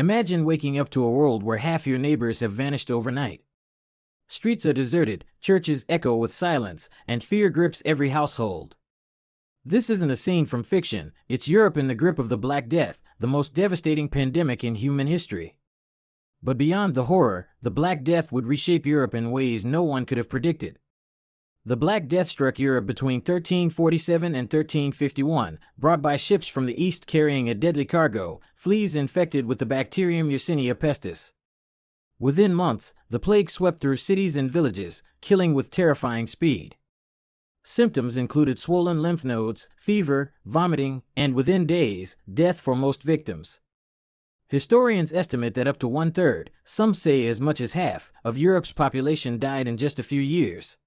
Imagine waking up to a world where half your neighbors have vanished overnight. Streets are deserted, churches echo with silence, and fear grips every household. This isn't a scene from fiction, it's Europe in the grip of the Black Death, the most devastating pandemic in human history. But beyond the horror, the Black Death would reshape Europe in ways no one could have predicted. The Black Death struck Europe between 1347 and 1351, brought by ships from the east carrying a deadly cargo, fleas infected with the bacterium Yersinia pestis. Within months, the plague swept through cities and villages, killing with terrifying speed. Symptoms included swollen lymph nodes, fever, vomiting, and within days, death for most victims. Historians estimate that up to one-third, some say as much as half, of Europe's population died in just a few years.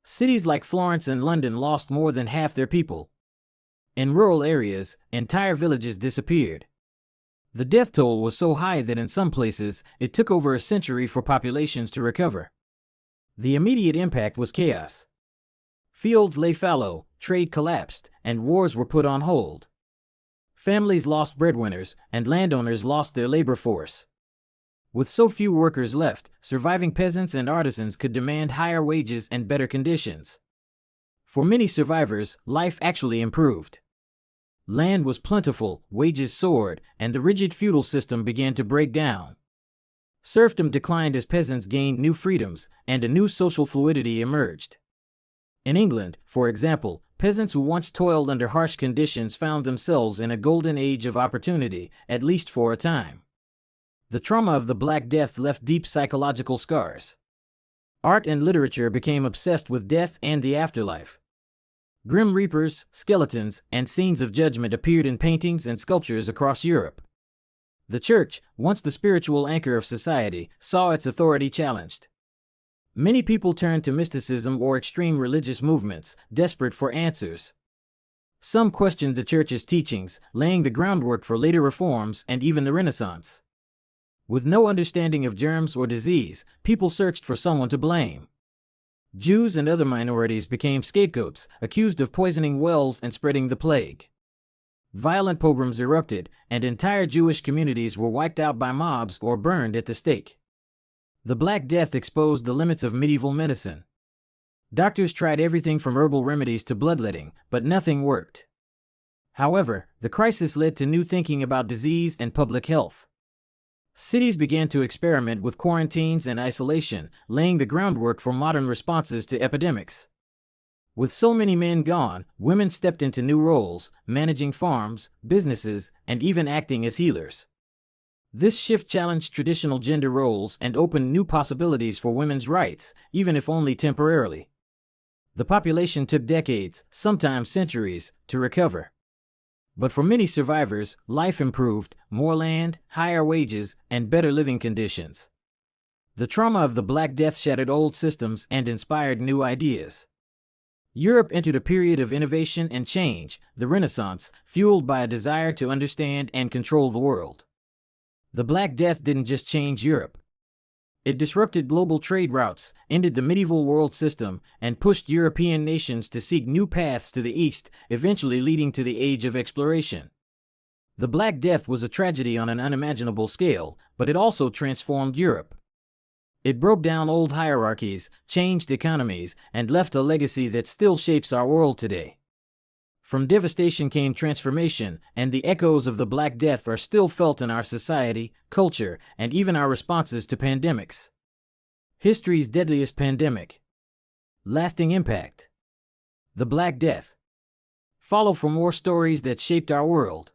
Cities like Florence and London lost more than half their people. In rural areas, entire villages disappeared. The death toll was so high that in some places, it took over a century for populations to recover. The immediate impact was chaos. Fields lay fallow, trade collapsed, and wars were put on hold. Families lost breadwinners, and landowners lost their labor force. With so few workers left, surviving peasants and artisans could demand higher wages and better conditions. For many survivors, life actually improved. Land was plentiful, wages soared, and the rigid feudal system began to break down. Serfdom declined as peasants gained new freedoms, and a new social fluidity emerged. In England, for example, peasants who once toiled under harsh conditions found themselves in a golden age of opportunity, at least for a time. The trauma of the Black Death left deep psychological scars. Art and literature became obsessed with death and the afterlife. Grim reapers, skeletons, and scenes of judgment appeared in paintings and sculptures across Europe. The church, once the spiritual anchor of society, saw its authority challenged. Many people turned to mysticism or extreme religious movements, desperate for answers. Some questioned the church's teachings, laying the groundwork for later reforms and even the Renaissance. With no understanding of germs or disease, people searched for someone to blame. Jews and other minorities became scapegoats, accused of poisoning wells and spreading the plague. Violent pogroms erupted, and entire Jewish communities were wiped out by mobs or burned at the stake. The Black Death exposed the limits of medieval medicine. Doctors tried everything from herbal remedies to bloodletting, but nothing worked. However, the crisis led to new thinking about disease and public health. Cities began to experiment with quarantines and isolation, laying the groundwork for modern responses to epidemics. With so many men gone, women stepped into new roles, managing farms, businesses, and even acting as healers. This shift challenged traditional gender roles and opened new possibilities for women's rights, even if only temporarily. The population took decades, sometimes centuries, to recover. But for many survivors, life improved, more land, higher wages, and better living conditions. The trauma of the Black Death shattered old systems and inspired new ideas. Europe entered a period of innovation and change, the Renaissance, fueled by a desire to understand and control the world. The Black Death didn't just change Europe. It disrupted global trade routes, ended the medieval world system, and pushed European nations to seek new paths to the east, eventually leading to the Age of Exploration. The Black Death was a tragedy on an unimaginable scale, but it also transformed Europe. It broke down old hierarchies, changed economies, and left a legacy that still shapes our world today. From devastation came transformation, and the echoes of the Black Death are still felt in our society, culture, and even our responses to pandemics. History's deadliest pandemic. Lasting impact. The Black Death. Follow for more stories that shaped our world.